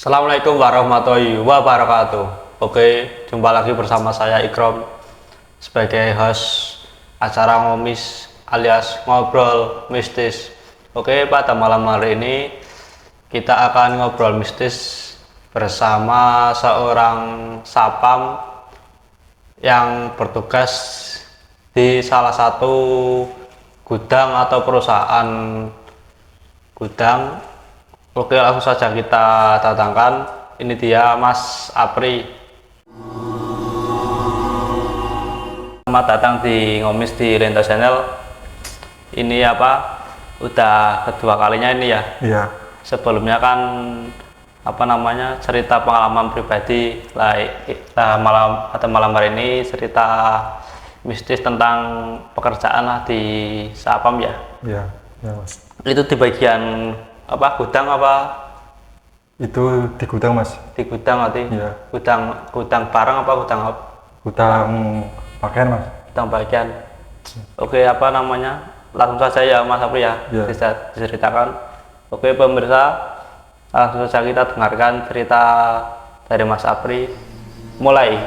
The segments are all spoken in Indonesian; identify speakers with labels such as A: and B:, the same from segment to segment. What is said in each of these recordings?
A: Assalamualaikum warahmatullahi wabarakatuh. Oke, jumpa lagi bersama saya Ikrom sebagai host acara ngomis alias ngobrol mistis. Oke, pada malam hari ini kita akan ngobrol mistis bersama seorang sapam yang bertugas di salah satu gudang atau perusahaan gudang. Oke, langsung saja kita datangkan. Ini dia Mas Apri. Selamat datang di Ngomis di Lento Channel. Ini udah kedua kalinya ini ya?
B: Iya.
A: Sebelumnya kan cerita pengalaman pribadi lah, malam hari ini cerita mistis tentang pekerjaan lah di Sapam ya?
B: Iya, ya Mas.
A: Itu di bagian gudang
B: Itu di gudang Mas.
A: di gudang nanti?
B: Iya.
A: Gudang barang gudang
B: Gudang pakaian Mas.
A: gudang bagian. Oke, langsung saja ya Mas Apri ya?
B: Iya.
A: Bisa diceritakan. Oke pemirsa, langsung saja kita dengarkan cerita dari Mas Apri. Mulai.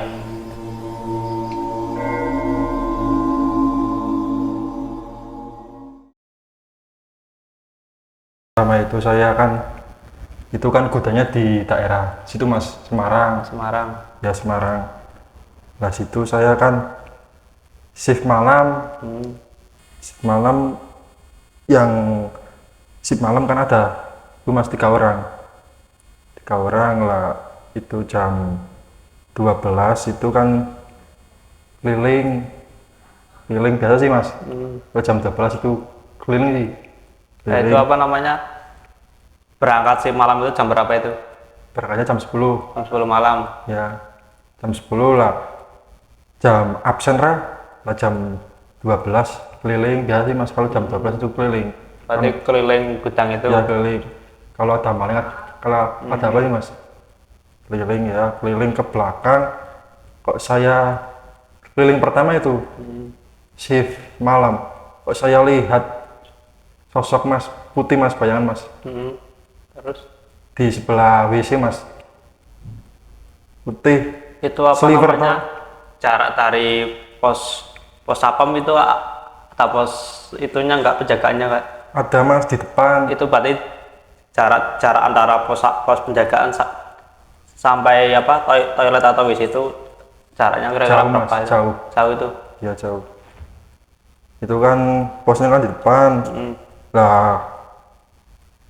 B: Pertama itu kan gudangnya di daerah situ Mas, Semarang. Ya Semarang. Nah situ saya kan shift malam. Shift malam shift malam kan ada itu Mas 3 orang. 3 orang lah, itu jam 12 itu kan keliling biasa sih Mas. Jam 12 itu keliling sih.
A: Itu berangkat sih malam itu jam berapa itu?
B: Berangkatnya jam 10.
A: Jam 10 malam.
B: Ya, jam 10 lah. Jam absen lah jam 12 keliling biasa sih Mas. Kalau jam 12 itu keliling.
A: Berarti keliling gudang itu?
B: Ya keliling. Kalau ada maling, kalau ada apa sih Mas? Keliling ke belakang. Kok saya keliling pertama itu shift malam. Kok saya lihat sosok Mas putih Mas, bayangan Mas.
A: Terus
B: Di sebelah WC Mas. Putih.
A: itu
B: Sliver,
A: jarak dari pos sapam itu ada pos itunya enggak, penjagaannya enggak?
B: Ada Mas di depan.
A: Itu berarti jarak antara pos penjagaan sampai toilet atau WC itu jaraknya kira-kira
B: Jauh,
A: berapa?
B: Mas, jauh.
A: Jauh itu.
B: Ya jauh. Itu kan posnya kan di depan.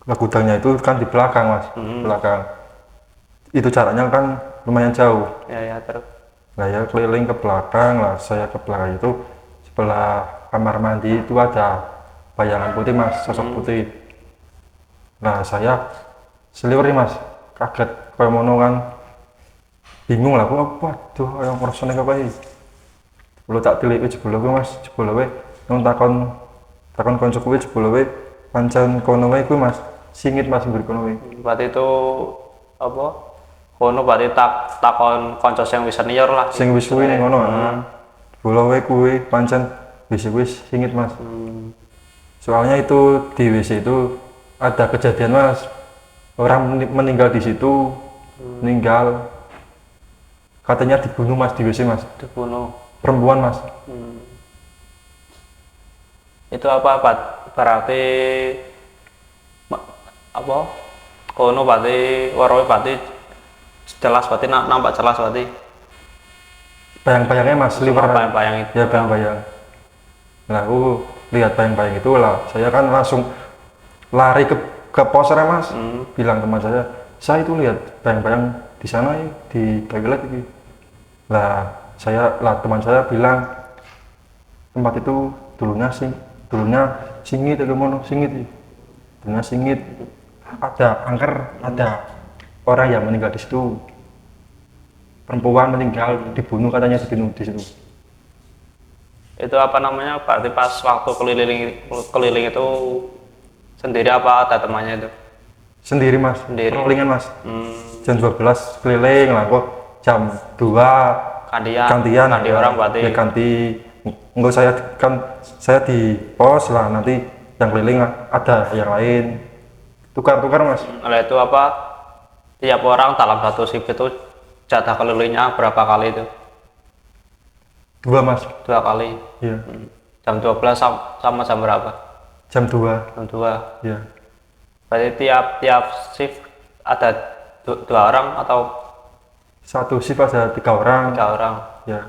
B: Lah gudangnya itu kan di belakang Mas. Belakang. Itu jaraknya kan lumayan jauh.
A: Ya terus.
B: Nah ya keliling ke belakang lah. Saya ke belakang itu sebelah kamar mandi itu ada bayangan putih Mas, sosok putih. Nah saya seliwer nih Mas, kaget kayak mono kan, bingung lah, waduh yang merosone apa ini? Belum tak tilik jebul kowe Mas, jebul kowe nang takon konco kowe jebul kowe pancen kono wae kuwi Mas. Singit Mas mburi kono wae.
A: Berarti itu kono berarti takon kanca sing wis senior lah.
B: Sing wis suwi ning ngono. Jebul kowe kuwi pancen wis singit Mas. Soalnya itu di WC itu ada kejadian Mas. Orang meninggal di situ, meninggal. Katanya dibunuh Mas di WC Mas.
A: Dibunuh.
B: Perempuan Mas.
A: Itu berarti kono berarti waroe berarti jelas, berarti nampak jelas berarti
B: Bayang-bayangnya Mas,
A: bayang-bayang itu.
B: Ya bayang-bayang. Nah aku lihat bayang-bayang itu lah, saya kan langsung lari ke posnya Mas. Bilang teman saya itu lihat bayang-bayang di sana di toilet ini. Teman saya bilang tempat itu dulunya singit dulunya singit, ada angker, ada orang yang meninggal di situ, perempuan meninggal dibunuh katanya di situ.
A: Itu berarti pas waktu keliling itu sendiri apa ada temannya itu?
B: Sendiri Mas,
A: sendiri.
B: Kelingan Mas. Jam 12 keliling lah, kok jam 2 gantian
A: orang berarti.
B: Ya ganti. Enggak, saya di pos lah, nanti yang keliling ada yang lain, tukar Mas.
A: Nah itu tiap orang dalam satu shift itu jatah kelilingnya berapa kali itu?
B: 2 mas.
A: 2 kali.
B: Iya.
A: Jam 12 sama jam berapa?
B: Jam 2.
A: Jam 2.
B: Iya.
A: Berarti tiap shift ada 2 orang atau
B: Satu shift ada 3 orang.
A: 3 orang?
B: Ya.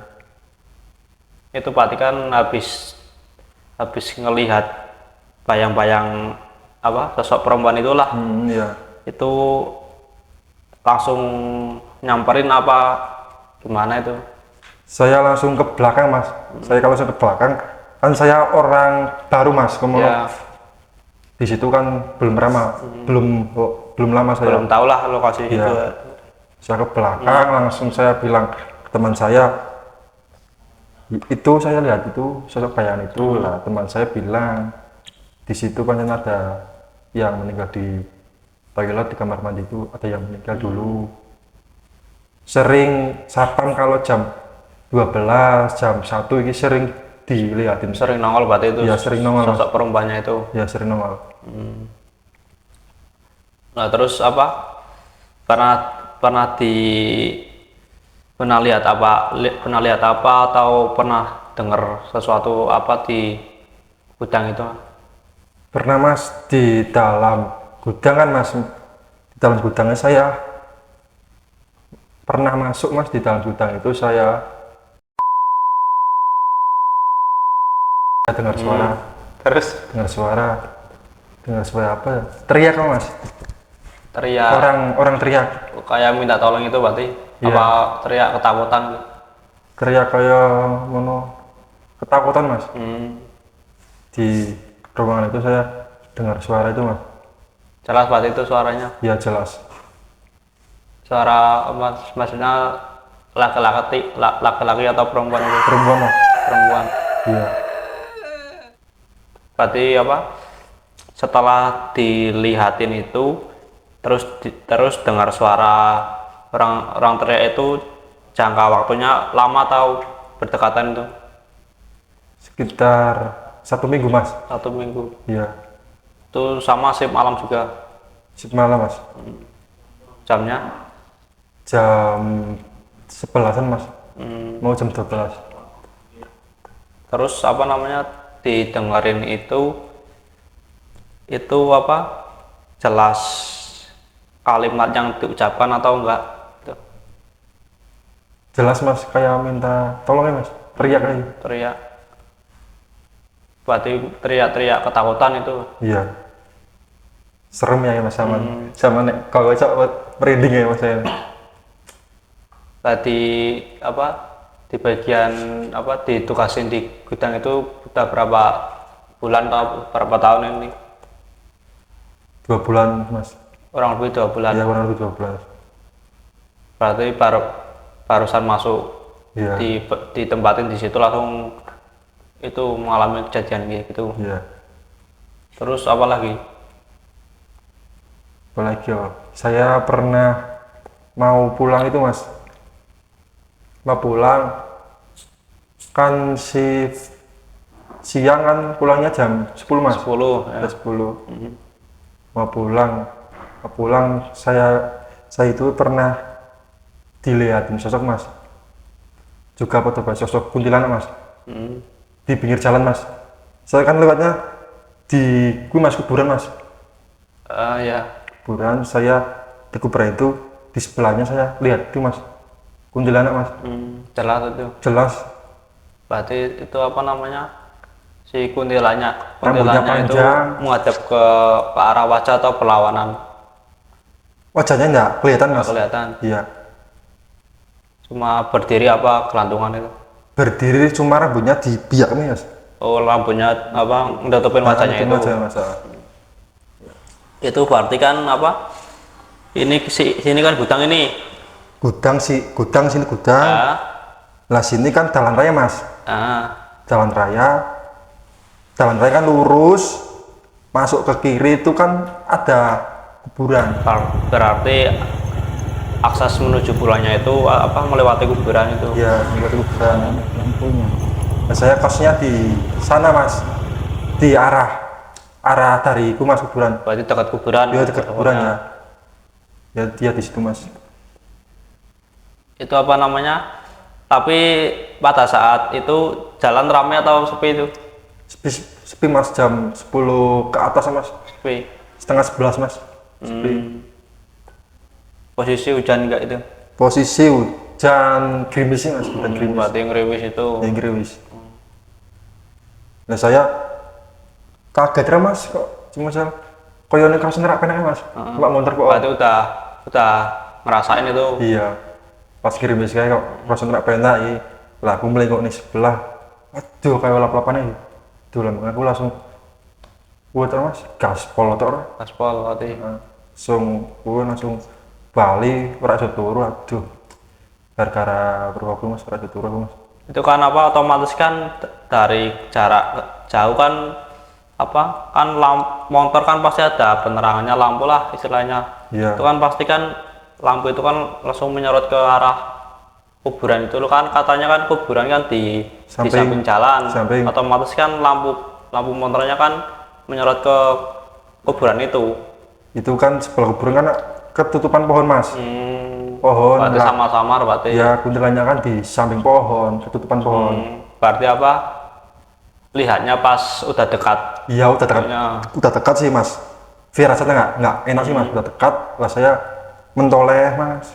A: Itu berarti kan habis ngelihat bayang-bayang apa sosok perempuan itulah,
B: Iya.
A: itu langsung nyamperin apa gimana itu?
B: Saya langsung ke belakang mas. Saya kalau langsung ke belakang, kan saya orang baru mas. Kemudian
A: Ya,
B: di situ kan belum lama, belum lama saya.
A: belum tahu lah lokasi
B: Iya.
A: itu.
B: Saya ke belakang, langsung saya bilang ke teman saya, itu saya lihat itu sosok bayangan itu lah. Teman saya bilang di situ kan ada yang meninggal di toilet di kamar mandi itu, ada yang meninggal dulu. Sering satpam kalau jam 12, jam 1 ini sering dilihatin.
A: Sering nongol berarti itu
B: Ya, sering nongol, Mas.
A: sosok perempuannya itu.
B: Ya sering nongol.
A: Nah terus apa? Pernah pernah lihat apa atau pernah dengar sesuatu apa di gudang itu?
B: Pernah mas di dalam gudang kan mas, di dalam gudangnya saya pernah masuk mas, di dalam gudang itu saya dengar suara,
A: Terus
B: dengar suara apa ya? Teriak kan mas,
A: teriak
B: orang teriak,
A: kayak minta tolong itu berarti?
B: Iya.
A: Apa teriak ketakutan?
B: teriak kayak mono ketakutan mas. Di ruangan itu saya dengar suara itu mas.
A: Jelas berarti itu suaranya?
B: Ya jelas.
A: Suara maksudnya laki-laki atau perempuan itu?
B: Perempuan mas.
A: Perempuan.
B: Iya.
A: Berarti apa? Setelah dilihatin itu terus dengar suara orang teriak itu, jangka waktunya lama atau berdekatan itu?
B: Sekitar 1 minggu mas.
A: 1 minggu.
B: Iya.
A: Itu sama shift malam juga?
B: Shift malam mas.
A: Jamnya?
B: Jam 11-an mas. Mau jam 12.
A: Terus apa namanya, didengerin itu apa, jelas kalimat yang diucapkan atau enggak? Gitu.
B: Jelas mas, kayak minta tolong ya mas, teriak aja.
A: Teriak, berarti teriak-teriak ketakutan itu?
B: Iya. Serem ya mas, sama nek kalau cok merinding ya mas saya.
A: Tadi apa, di bagian apa, ditugasin di gudang itu udah berapa bulan atau berapa tahun ini?
B: 2 bulan mas.
A: Kurang lebih 2 bulan.
B: Iya kurang lebih 2 bulan.
A: Berarti barusan masuk,
B: Iya.
A: ditempatin di situ langsung itu mengalami kejadian kayak gitu.
B: Iya.
A: Terus apa lagi?
B: Apalagi ya, saya pernah mau pulang itu mas. Mau pulang kan siang kan pulangnya jam 10 mas.
A: 10 ya.
B: Jam 10. Mau pulang saya itu pernah dilihatin sosok mas, juga foto sosok kuntilanak mas. Di pinggir jalan mas, saya kan lewatnya di kuburan mas.
A: Ya.
B: Kuburan, saya di kuburan itu di sebelahnya saya lihat itu mas, kuntilanak mas.
A: Jelas itu.
B: Jelas.
A: Berarti itu apa namanya, si kuntilannya
B: Rambutnya
A: itu
B: panjang.
A: menghadap ke arah wajah atau perlawanan?
B: Wajahnya enggak kelihatan
A: Nggak
B: mas.
A: kelihatan,
B: Iya.
A: cuma berdiri apa gelantungan itu?
B: Berdiri, cuma rambutnya di biak nih mas.
A: Oh, lampunya apa nutupin wajahnya itu?
B: Wajah, mas.
A: Itu berarti kan apa, sini kan gudang ini.
B: Gudang sini gudang.
A: Ah,
B: Lah sini kan jalan raya mas. Jalan raya kan lurus, masuk ke kiri itu kan ada kuburan.
A: berarti akses menuju pulangnya itu apa, melewati kuburan itu?
B: Ya, melewati kuburan. Nah, saya kosnya di sana mas, di arah dari mas kuburan.
A: Berarti dekat kuburan?
B: Dia dekat kuburan ya. Ya dia di situ mas.
A: Itu apa namanya? Tapi pada saat itu jalan ramai atau sepi itu?
B: Sepi, sepi mas, jam 10 ke atas mas,
A: Sepi.
B: setengah 11 mas. Sepi.
A: Posisi hujan enggak itu?
B: Posisi hujan gerimis sih mas, hujan gerimis.
A: Berarti ngerimis itu.
B: Yang gerimis. Nah saya kaget lah mas, kok cuma saya koyo nek keras nerak penake mas. Mbak motor kok.
A: Berarti udah ngerasain itu.
B: Iya. Pas gerimis kayak kok keras nerak penak iki. Lah aku mulai kok nih sebelah. Aduh kayak lap-lapannya iki. Duh lah aku langsung buat mas, gaspol tok.
A: Aspal berarti.
B: Langsung bali ora iso turu, aduh. Gara-gara berwaktu mas, ora iso turu mas.
A: Itu kan apa otomatis kan dari jarak jauh kan apa kan motor kan pasti ada penerangannya lampu lah istilahnya.
B: Iya.
A: Itu kan pasti kan lampu itu kan langsung menyorot ke arah kuburan itu loh kan katanya kan kuburan kan di samping jalan.
B: samping.
A: Otomatis kan lampu motornya kan menyorot ke kuburan itu.
B: Itu kan sebelah kuburan kan ketutupan pohon mas. Pohon.
A: Berarti
B: Lah,
A: sama-sama berarti.
B: ya kuntilannya kan di samping pohon, ketutupan pohon.
A: Berarti apa? Lihatnya pas udah dekat.
B: Iya udah dekat sih mas. Firasatnya nggak enak sih mas, udah dekat. Lah saya mentoleh mas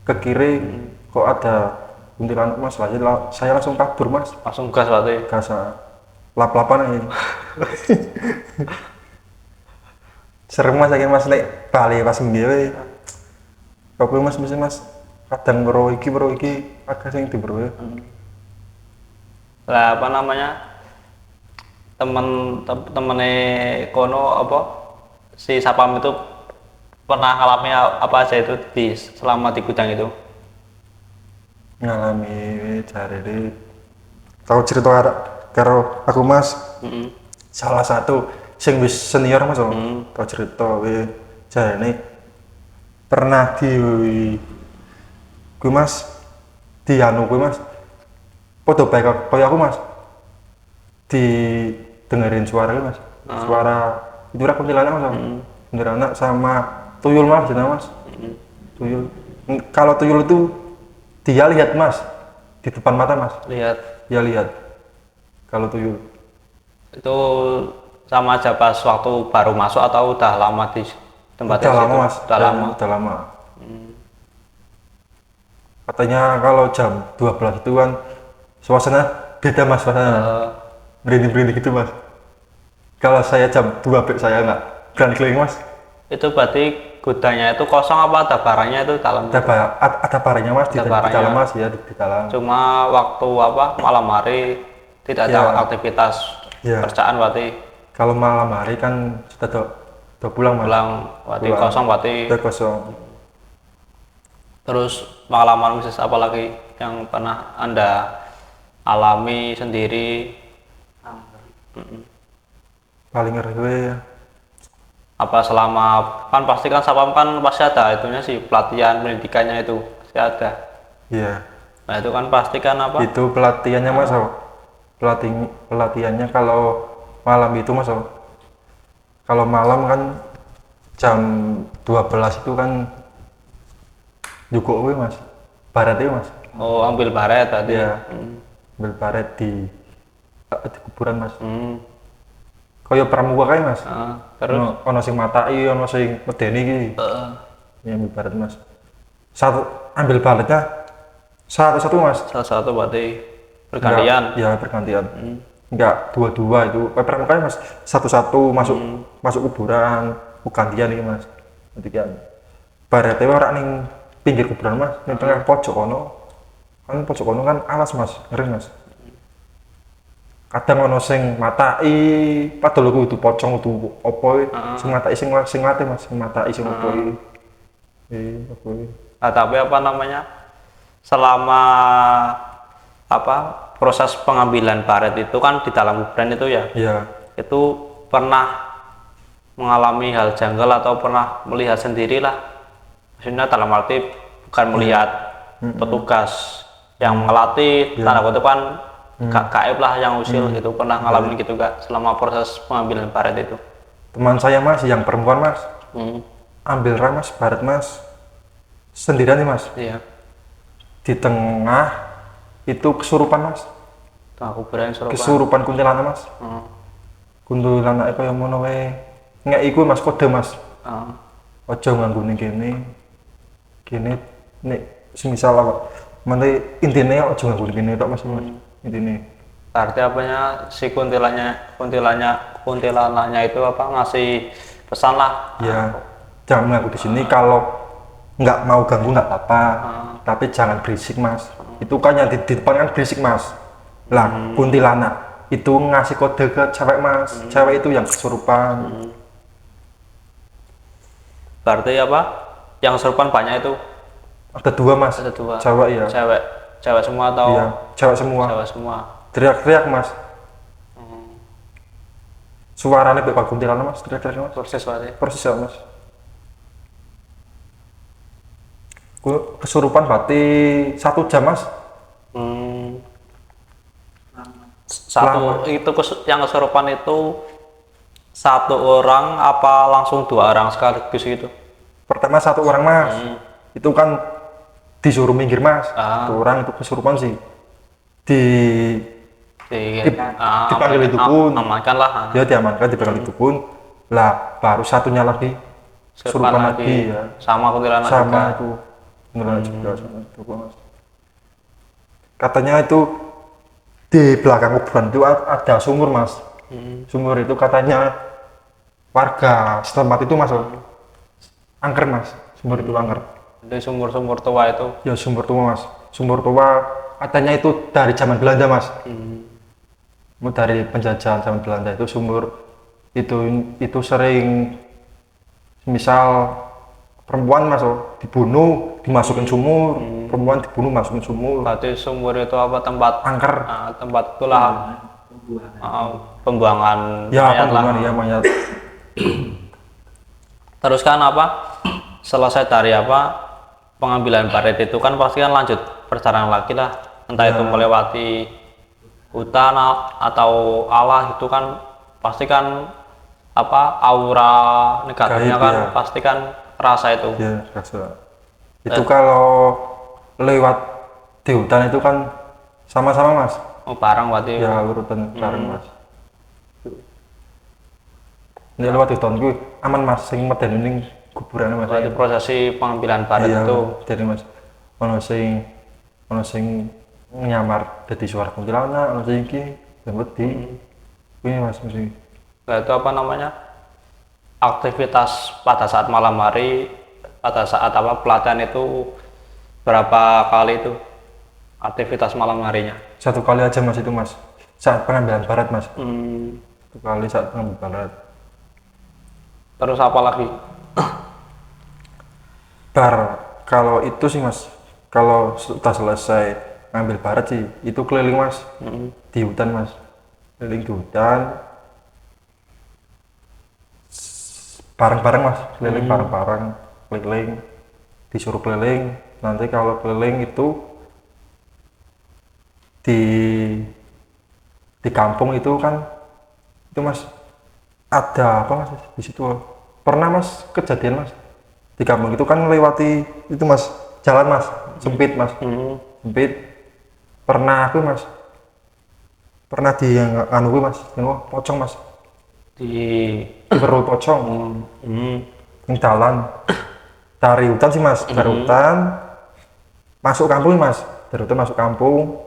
B: ke kiri, kok ada kuntilanak mas. Lah saya langsung kabur mas.
A: Langsung gas berarti.
B: Gas lap-lapan aja. Serem mas akhirnya mas naik balik pas ngewe. Kau mas mesti mas kadang bro iki agak sing di bro ya.
A: Lah apa namanya? Temennya kono apa si Sapam itu pernah ngalami apa aja itu selama di gudang itu?
B: Ngalami cari deh. Tahu cerita karo aku mas. Salah satu sing wis senior mas, tahu cerita cari ini pernah gue mas di anu gue mas foto baik kayak aku mas di dengerin suara gue mas suara itu rak kuntilanak mas kuntilanak sama tuyul mas mas tuyul. Kalau tuyul itu dia lihat mas di depan mata mas, dia lihat kalau tuyul
A: itu sama aja pas waktu baru masuk atau udah lama di tempat
B: udah lama mas,
A: udah lama.
B: Katanya kalau jam 12 itu kan suasana beda mas, suasana merinding gitu mas. Kalau saya jam 2 saya nggak berani keliling mas.
A: Itu berarti gudangnya itu kosong apa ada barangnya itu dalam?
B: Ada barangnya mas, di dalam mas ya di dalam.
A: Cuma waktu apa malam hari tidak ada aktivitas kerjaan berarti.
B: Kalau malam hari kan sudah pulang mas.
A: Berarti kosong berarti.
B: Udah kosong.
A: Terus pengalaman khusus apa lagi yang pernah Anda alami sendiri?
B: Paling ngeri gue ya.
A: Apa selama kan pasti kan Sapam kan pasti ada itunya sih pelatihan pendidikannya itu pasti ada.
B: Iya.
A: Nah itu kan pasti kan apa?
B: Itu pelatihannya mas, pelatihannya kalau malam itu mas, kalau malam kan jam 12 itu kan juga gue mas, baret itu mas.
A: Oh ambil baret tadi.
B: Iya. Ambil baret di kuburan mas. Kaya pramuka kae mas.
A: Terus
B: ono sing matai, ono sing medeni iki. Ya ambil baret mas. Ambil baretnya satu-satu mas.
A: Satu-satu berarti bergantian.
B: Iya bergantian. Enggak dua-dua itu. Kayak pramuka mas, satu-satu masuk kuburan, gantian iki mas. Gantian. Barete ora ning pinggir kuburan mas, ning tengah pojok kono. Kan pojok kono kan alas mas, ngeri mas. Kadang ono sing matai, padahal kudu pocong kudu opo sing matai sing mati mas, sing matai sing opo opo.
A: Tapi apa namanya? Selama apa proses pengambilan baret itu kan di dalam kuburan itu ya?
B: Iya.
A: Itu pernah mengalami hal janggal atau pernah melihat sendirilah? Maksudnya dalam arti bukan melihat petugas yang melatih, tanda kutip kan gaib lah yang usil gitu, pernah ngalamin gitu gak selama proses pengambilan baret itu?
B: Teman saya mas yang perempuan mas ambil ram mas, baret mas sendirian nih mas,
A: Iya.
B: di tengah itu kesurupan mas,
A: Aku kirain serupan.
B: kesurupan kuntilanak mas,
A: Heeh.
B: kuntilanak itu yang ngono wae ngek iku mas kode mas,
A: Heeh.
B: ojo nganggo ning kene nek semisal apa meneh intine ojo nganggo ning kene tok mas, intine
A: Berarti apanya si kuntilanaknya itu apa ngasih pesan lah.
B: ya jangan nganggo di sini kalau nggak mau ganggu nggak apa-apa, tapi jangan berisik mas, itu kan yang di depan kan berisik mas, lah kuntilanak itu ngasih kode ke cewek mas, cewek itu yang kesurupan.
A: Berarti apa? Yang serupan banyak itu
B: Ada dua mas,
A: ada dua.
B: cewek ya,
A: Cewek semua atau
B: iya cewek semua,
A: cewek semua?
B: teriak-teriak mas, suaranya kayak kuntilanak mas, teriak-teriak mas,
A: Persis berarti.
B: persis ya mas. Kesurupan berarti 1 jam mas,
A: Hmm. Satu
B: Lama.
A: itu yang kesurupan itu satu orang apa langsung 2 orang sekaligus gitu?
B: pertama 1 orang mas, itu kan disuruh minggir mas,
A: Ah.
B: 1 orang itu kesurupan sih, di dipanggil itu pun,
A: amankan lah.
B: dia diamankan dipanggil itu pun, lah baru satunya lagi
A: Kesurupan
B: kesurupan lagi ya,
A: sama kuntilanak
B: sama
A: juga.
B: itu beneran juga sama itu mas. Katanya itu di belakang kuburan itu ada sumur mas, sumur itu katanya warga setempat itu mas, angker mas, sumur itu angker.
A: Jadi sumur-sumur tua itu.
B: Ya sumur tua mas, sumur tua katanya itu dari zaman Belanda mas, dari penjajahan zaman Belanda itu sumur itu sering misal perempuan mas dibunuh dimasukin sumur, perempuan dibunuh masukin sumur,
A: Berarti sumur itu apa tempat
B: angker.
A: tempat itulah pembuangan
B: Ya
A: mayat lah.
B: pembunuhan ya mayat.
A: Terus kan apa? Selesai dari apa? Pengambilan baret itu kan pasti kan lanjut perjalanan lagi lah. Entah itu melewati hutan atau alah itu kan pasti kan apa aura negatifnya
B: Gaib,
A: kan
B: ya.
A: pasti kan rasa itu.
B: Ya rasa itu kalau lewat di hutan itu kan sama-sama mas,
A: Oh, barang berarti.
B: ya urutan bareng mas. Ini lewat hutan gue aman mas, sing medeni ning kuburan mas.
A: Berarti prosesi pengambilan baret
B: Iya,
A: itu
B: jadi mas ono sing nyamar dadi suara kuntilanak, ono sing iki ben wedi. Ini mas mesti
A: nah, itu apa namanya? Aktivitas pada saat malam hari pada saat apa pelatihan itu berapa kali itu aktivitas malam harinya?
B: 1 kali aja mas itu mas, saat pengambilan barat mas,
A: Hmm,
B: 1 kali saat pengambilan barat.
A: terus apa lagi?
B: Kalau itu sih mas, kalau sudah selesai ngambil barat sih itu keliling mas, di hutan mas, keliling di hutan bareng-bareng mas, keliling bareng-bareng, keliling disuruh keliling. Nanti kalau keliling itu di kampung itu kan itu mas ada apa mas di situ, pernah mas kejadian mas di kampung itu kan melewati itu mas jalan mas sempit mas, sempit. Pernah aku mas pernah di yang anu gue mas pocong mas,
A: Di
B: perlu pocong yang jalan dari hutan sih mas, dari hutan masuk kampung nih, mas, dari hutan masuk kampung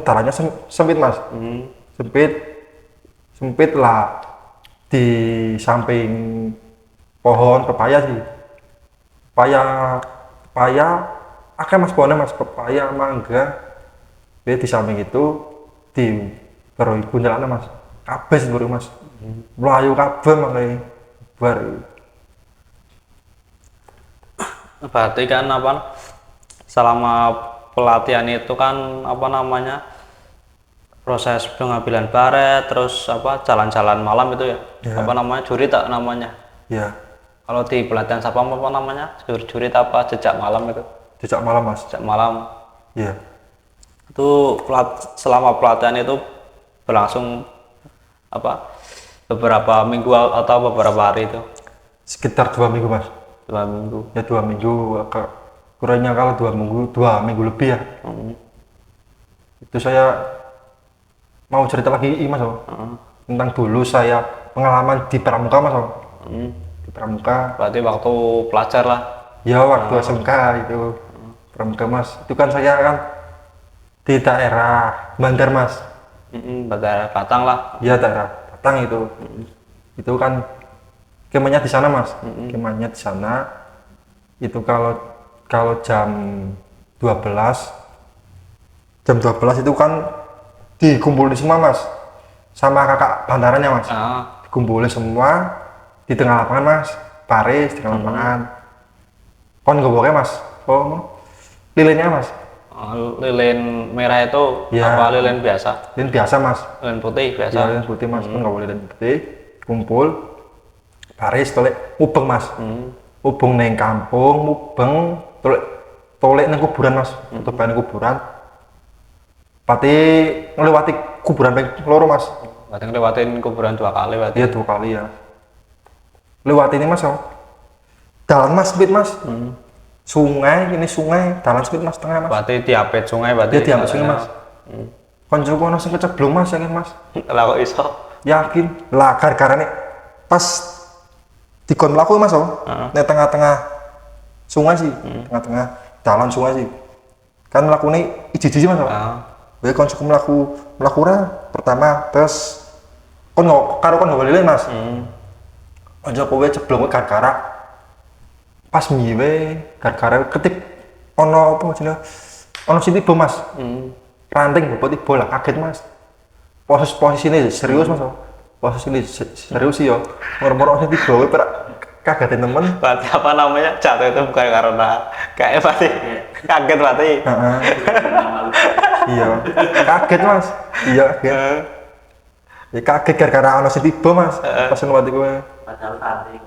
B: jalannya sempit mas, sempit lah, di samping pohon pepaya sih, pepaya akan mas pohonnya mas, pepaya mangga. Di samping itu di baru kuntilanak mas, kabeh sih mas, melayu kabeh makanya baru.
A: berarti kan apa selama pelatihan itu kan apa namanya proses pengambilan baret terus apa jalan-jalan malam itu ya, apa namanya jurita namanya.
B: Ya
A: Kalau di pelatihan Sapam apa namanya jurita apa jejak malam itu,
B: jejak malam mas.
A: jejak malam
B: Iya
A: itu selama pelatihan itu berlangsung apa beberapa minggu atau beberapa hari itu?
B: sekitar 2 minggu mas,
A: 2 minggu.
B: ya 2 minggu kurangnya kalau 2 minggu lebih ya. Itu saya mau cerita lagi Mas Om. Tentang dulu saya pengalaman di Pramuka Mas Om. Di Pramuka.
A: Berarti waktu pelajar lah.
B: Ya waktu SMK itu Pramuka Mas. Itu kan saya kan di daerah Bandar Mas.
A: Daerah Batang lah.
B: Ya daerah Batang itu. Itu kan kemahnya di sana Mas. Kemahnya di sana. Itu kalau jam 12 itu kan dikumpulin semua Mas. Sama kakak bantarannya Mas. Dikumpulin semua di tengah lapangan Mas. Baris di tengah lapangan. Kon goboknya Mas. Oh, lilinnya Mas.
A: Lilin merah itu
B: Ya.
A: apa lilin biasa?
B: Lilin biasa Mas.
A: Lilin putih biasa.
B: Ya, lilin putih Mas. Kon nggak boleh lilin putih. Kumpul. Baris tolek mubeng Mas. Mubeng neng kampung, mubeng tolek neng kuburan Mas. Untuk bahan kuburan. Pati ngelewati kuburan ping loro Mas.
A: Berarti ngelewatin kuburan 2 kali berarti.
B: Iya 2 kali ya. Lewat ini Mas. Jalan Mas, sempit Mas. Sungai, ini sungai, jalan sempit Mas tengah Mas.
A: Berarti diapit sungai berarti.
B: Dia diambil sungai Mas. Koncoku ono sing keceblong Mas, yakin Mas.
A: Lah kok iso?
B: Yakin. Lah gara-gara nih pas dikon mlaku Mas nek tengah-tengah sungai sih, tengah-tengah jalan sungai sih. Kan mlakune iji-iji Mas. Gue koncoku mlaku pertama terus kon nggak boleh Mas. Koncoku gue ceblong gara-gara pas miwe gara-gara ketip ono apa jenenge ono sing tiba Mas. Ranting bobot tiba lah kaget Mas. Posisinya serius Mas. Posisinya serius sih yo. Moro-moro sing tiba kowe kagetin temen.
A: Berarti apa namanya? Jatuh itu bukan karena kayak pasti kaget berarti.
B: Iya. Kaget Mas. Iya kaget. Ya kaget gara-gara ono sing tiba Mas. Pas lewat kowe.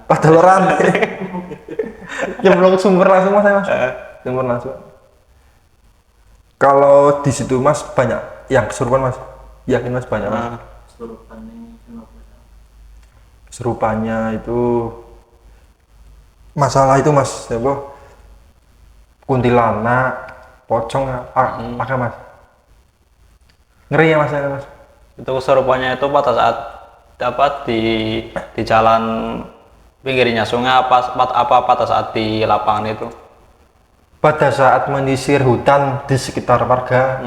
B: Padahal ranting. Nyemplung sumber langsung Mas, sumber langsung. Kalau di situ Mas banyak yang kesurupan Mas, yakin Mas banyak Mas. Kesurupannya itu masalah itu Mas, apa? Kuntilanak, pocong, apa Mas? Ngeri ya Mas, Mas.
A: Itu kesurupannya itu pada saat dapat di jalan pinggirnya sungai apa pada saat di lapangan itu?
B: Pada saat menyisir hutan di sekitar warga.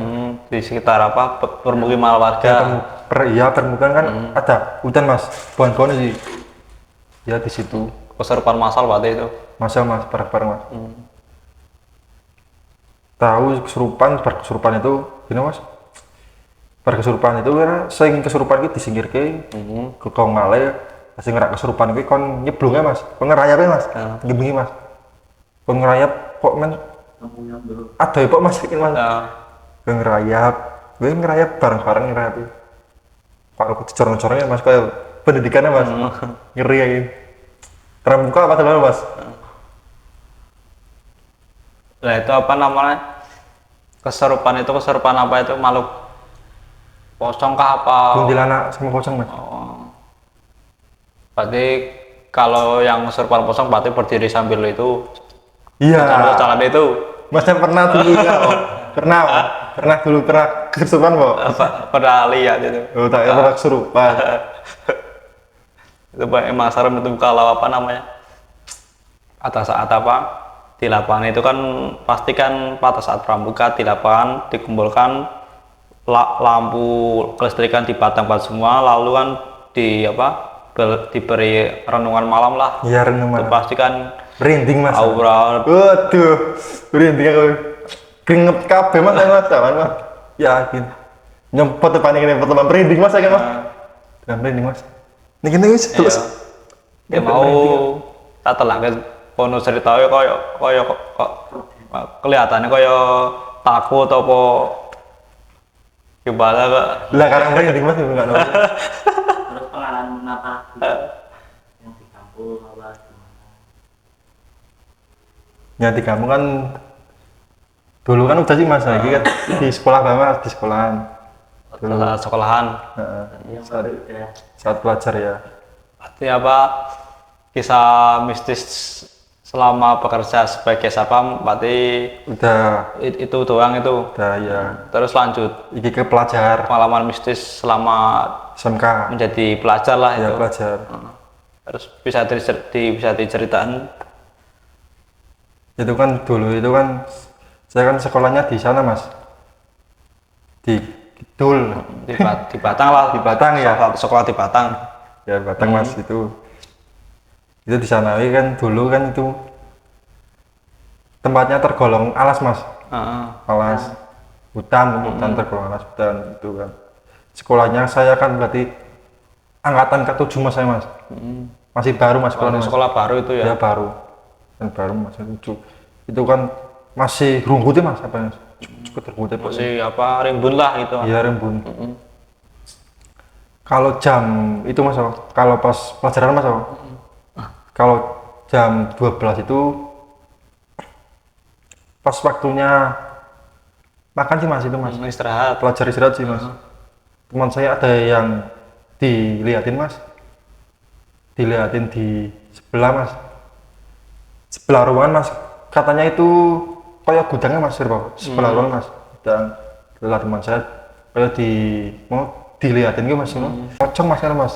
A: Di sekitar apa permukiman warga.
B: Ya, permukaan kan ada hutan Mas, pohon-pohon sih. Ya di situ.
A: Kesurupan massal berarti itu.
B: Masa Mas, bareng-bareng Mas. Tahu kesurupan itu, gini Mas. Kesurupan itu karena sing kesurupan itu disingkirke, kok ngale, sing ngerak kesurupan itu kon nyeblungnya Mas, kon ngerayapnya Mas, ngebengi Mas, kon ngerayap kok men, ada ya Pak Mas, yakin Mas, kon ngerayap bareng-bareng ngerayap, kalau corong-corongnya Mas, kayak pendidikannya Mas, ngeri ya ini, terbuka apa teman Mas?
A: Nah itu apa namanya? Kesurupan itu kesurupan apa itu makhluk? Pocong kah apa?
B: Kuntilanak sama pocong Mas.
A: Berarti kalau yang kesurupan pocong berarti berdiri sambil itu.
B: Iya.
A: Jalan itu.
B: Masnya pernah dulu ya? Pernah dulu kesurupan Pak?
A: Pernah lihat itu.
B: Oh tak pernah kesurupan.
A: Itu emang serem itu kalau apa namanya? Pada saat apa? Di lapangan itu kan pasti kan pada saat pramuka di lapangan dikumpulkan lampu kelistrikan dipasang semua, lalu kan diberi renungan malam lah.
B: Iya renungan.
A: Itu pasti kan
B: merinding Mas.
A: Aura.
B: Waduh, merinding aku. Keringet kabeh Mas, Mas. Yakin. Nyempot depan ini pertemuan merinding Mas kan Mas. Merinding Mas. Niki wis terus.
A: Ya mau tak telak kono ceritanya koyo kelihatannya koyo takut apa gimana kok?
B: Lah karena merinding Mas enggak tahu.
C: Terus pengalaman apa yang di kampung apa gimana?
B: Ya di kampung kan dulu kan udah sih Mas, lagi kan di sekolah Mas, di sekolahan. Dulu
A: sekolahan.
B: Saat pelajar ya.
A: Berarti apa kisah mistis selama bekerja sebagai satpam berarti
B: Udah
A: itu doang itu.
B: ya
A: Terus lanjut
B: iki ke pelajar
A: pengalaman mistis selama
B: SMK.
A: menjadi pelajar lah
B: Ya
A: itu.
B: pelajar.
A: Terus bisa diceritakan.
B: Itu kan dulu itu kan saya kan sekolahnya di sana mas, di Kidul.
A: Di Batang lah.
B: Di Batang ya.
A: Sekolah di Batang.
B: Ya Batang mas, itu di sana kan dulu kan itu tempatnya tergolong alas mas,
A: Heeh.
B: alas hutan tergolong alas hutan itu kan. Sekolahnya saya kan berarti angkatan ke-7 mas saya mas, masih baru mas sekolahnya mas.
A: Sekolah baru itu ya.
B: Ya baru, kan baru mas 7 itu kan masih rumputnya mas, apa mas, cukup rumputnya
A: Masih apa rimbun lah gitu.
B: iya rimbun. Kalau jam itu mas, kalau pas pelajaran mas, kalau jam 12 itu pas waktunya makan sih mas, itu mas
A: Istirahat.
B: pelajar istirahat sih mas. Teman saya ada yang diliatin mas, diliatin di sebelah mas, sebelah ruangan mas, katanya itu kayak gudangnya mas, sebelah ruangan mas, dan adalah teman saya kayak mau diliatin gitu mas, pocong mas kan mas.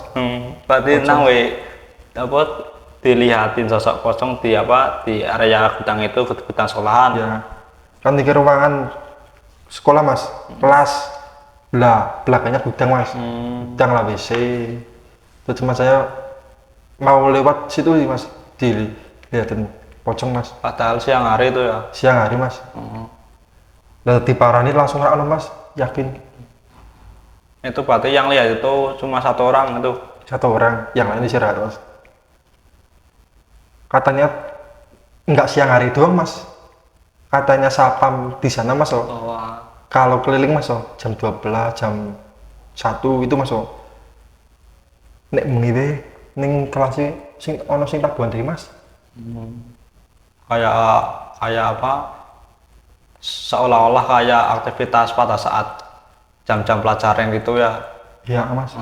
A: Berarti nang apa dilihatin sosok pocong di area gudang itu, gudang sekolahan.
B: Ya kan di ruangan sekolah mas, kelas belakangnya gudang mas, gudang lah WC. Terus teman saya mau lewat situ sih mas, dilihatin pocong mas,
A: Padahal siang hari itu ya.
B: siang hari mas. Nah diparani langsung anu mas, yakin
A: Itu berarti yang lihat itu cuma satu orang itu.
B: satu orang, yang lain istirahat mas. Katanya nggak siang hari doang mas, katanya sapam di sana mas.
A: Wah.
B: Kalau keliling mas, jam 12, jam 1 itu mas. Nek bengi wae ning kelas sing ono sing tabuhan dhewe mas.
A: Kayak apa? Seolah-olah kayak aktivitas pada saat jam-jam pelajaran gitu ya.
B: Iya mas.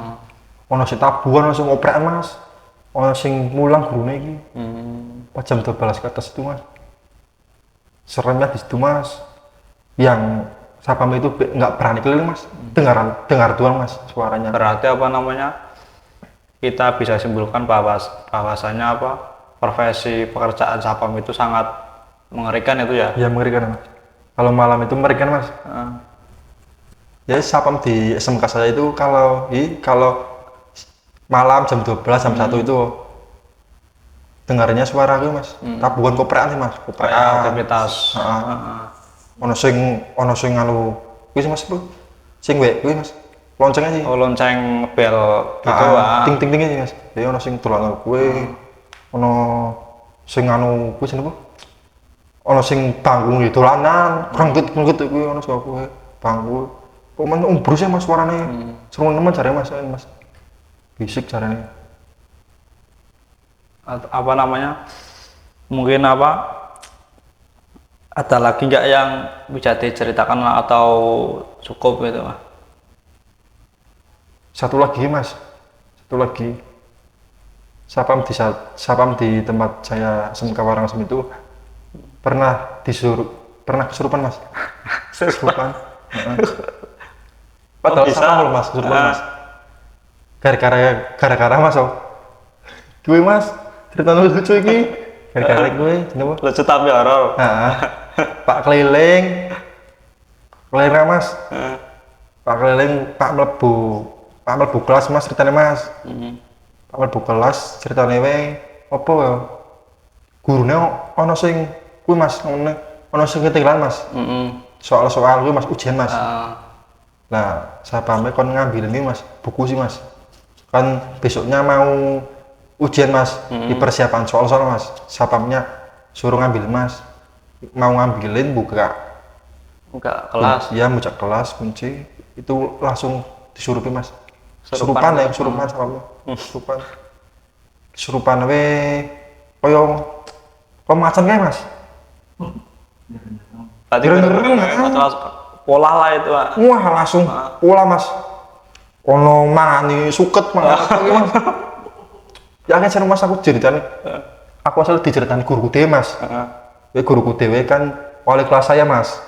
B: Ono sing tabuhan, ono sing oprekan mas. Ono sing mulang gurune iki. Pas jam 12 ke atas itu mas. Seremnya di situ mas. Yang sapam itu nggak berani keliling mas. Dengar doang mas suaranya.
A: Berarti apa namanya? Kita bisa simpulkan bahwasanya apa? Profesi pekerjaan sapam itu sangat mengerikan itu ya.
B: Iya mengerikan mas. Kalau malam itu mengerikan mas. Ya sapam di SMK saya itu kalau malam jam 12 jam 1 itu dengarnya suara gue mas, tabuhan koprekan sih mas,
A: Kayak
B: koprekan.
A: aktivitas.
B: Ono sing anu kuwi sih mas, sing kuwi mas, loncengnya sih.
A: Oh, lonceng bel gitu
B: Ting ting tingnya sih mas. Jadi ono sing dolan kuwi, ono sing anu kuwi jenenge apa? Ono sing bangku di dolanan, krengket kuwi ono sing kuwi bangku. Kok men umbrusnya mas suarane. Seru nemen jare mas, bisik caranya.
A: Apa namanya? Mungkin apa? Ada lagi nggak yang bisa diceritakan atau cukup gitu mas?
B: Satu lagi mas, satu lagi. Sapam di tempat saya SMK Warangasem itu pernah kesurupan mas. Kesurupan. Padahal
A: bisa?
B: sapam loh mas, kesurupan mas. Gara-gara mas gue mas cerita lucu iki gara-gara gue jenenge apa?
A: Lucu tapi horor.
B: Pak keliling mas, Pak keliling Pak mlebu kelas mas ceritanya mas. Pak mlebu kelas ceritanya wae apa ya gurune ono sing kuwi mas ono sing ketinggalan mas. Soal-soal kuwi mas ujian mas. Nah sapame kon ngambil ini mas buku sih mas, kan besoknya mau ujian mas, di persiapan soal-soal mas, sapamnya suruh ngambil mas, mau ngambilin buka
A: kelas.
B: Iya buka kelas kunci itu langsung disurupi mas.
A: Kesurupan.
B: Kesurupan sapamnya. Kesurupan we koyo macan kayak mas.
A: Tadi pola lah itu pak.
B: Wah langsung pola mas. Ono mangani suket mangani mas. Ya kan seru mas aku ceritanya aku asal diceritani guruku dhewe Mas. Guruku dhewe kan wali kelas saya Mas,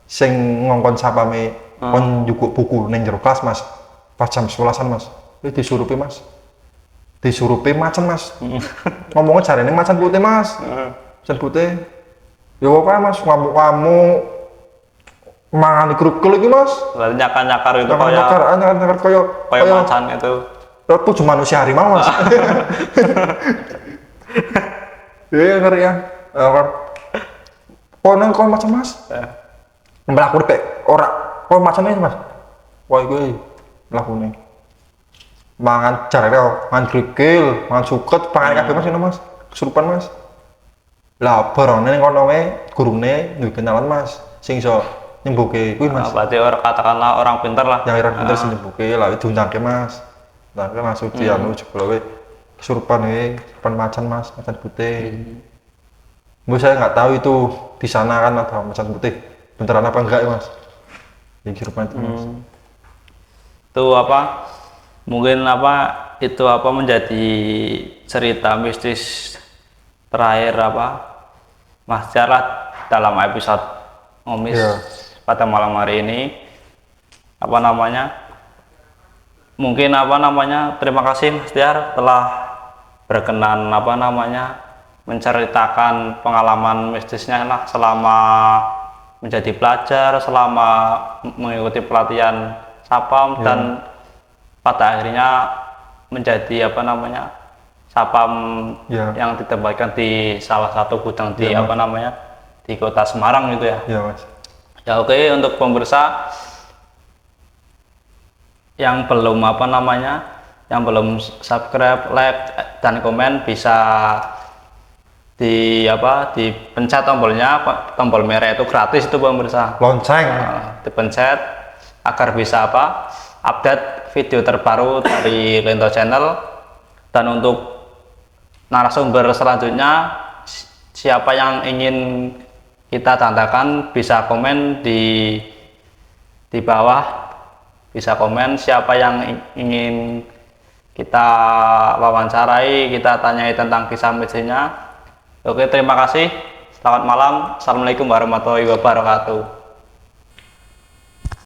B: sing ngongkon sapame kon njukuk buku ning jero kelas Mas, pas jam 11-an Mas, disurupi Mas, disurupi macan Mas, ngomongnya jarene macan putih Mas, macan putih, ya apa Mas, ngamuk-ngamuk, mangan kerukul iki Mas,
A: Berarti nyakar-nyakar itu
B: nyakar koyo
A: macan itu.
B: tujuh manusia harimau Mas. Iya ngeri ya. Kono kok macam Mas. Mlaku pek ora kok macamnya Mas. Wah iki mlakune. Mangan jarene mangan grikil, mangan suket, pangan kabeh Mas ini Mas. Kesurupan Mas. Lah barone ning kono wae gurune duwe kenalan Mas sing iso nyembuhke kuwi Mas.
A: Berarti orang katakanlah orang pintar lah.
B: Yang orang pinter sing nyembuhke lah diundangke Mas. Lah kan langsung dianu jebol wae kesurupan wae, kesurupan macan Mas, macan putih. Bu saya nggak tahu itu di sana kan ada macan putih beneran apa enggak ya Mas yang kesurupan itu Mas.
A: Itu apa mungkin apa itu apa menjadi cerita mistis terakhir apa Mas Jarad dalam episode Ngomis pada malam hari ini. Apa namanya, mungkin apa namanya, terima kasih Mas Tiar telah berkenan apa namanya menceritakan pengalaman mistisnya lah selama menjadi pelajar, selama mengikuti pelatihan Sapam dan pada akhirnya menjadi apa namanya Sapam yang ditempatkan di salah satu gudang di apa namanya di kota Semarang gitu ya.
B: Iya Mas.
A: Ya oke, untuk pemirsa yang belum apa namanya, yang belum subscribe, like dan komen bisa dipencet tombolnya, tombol merah itu gratis itu pemirsa.
B: Lonceng.
A: Dipencet agar bisa update video terbaru dari Lento Channel. Dan untuk narasumber selanjutnya, siapa yang ingin kita tandakan bisa komen di bawah, bisa komen siapa yang ingin kita wawancarai, kita tanyai tentang kisah mistisnya. Oke, terima kasih. Selamat malam. Assalamualaikum warahmatullahi wabarakatuh.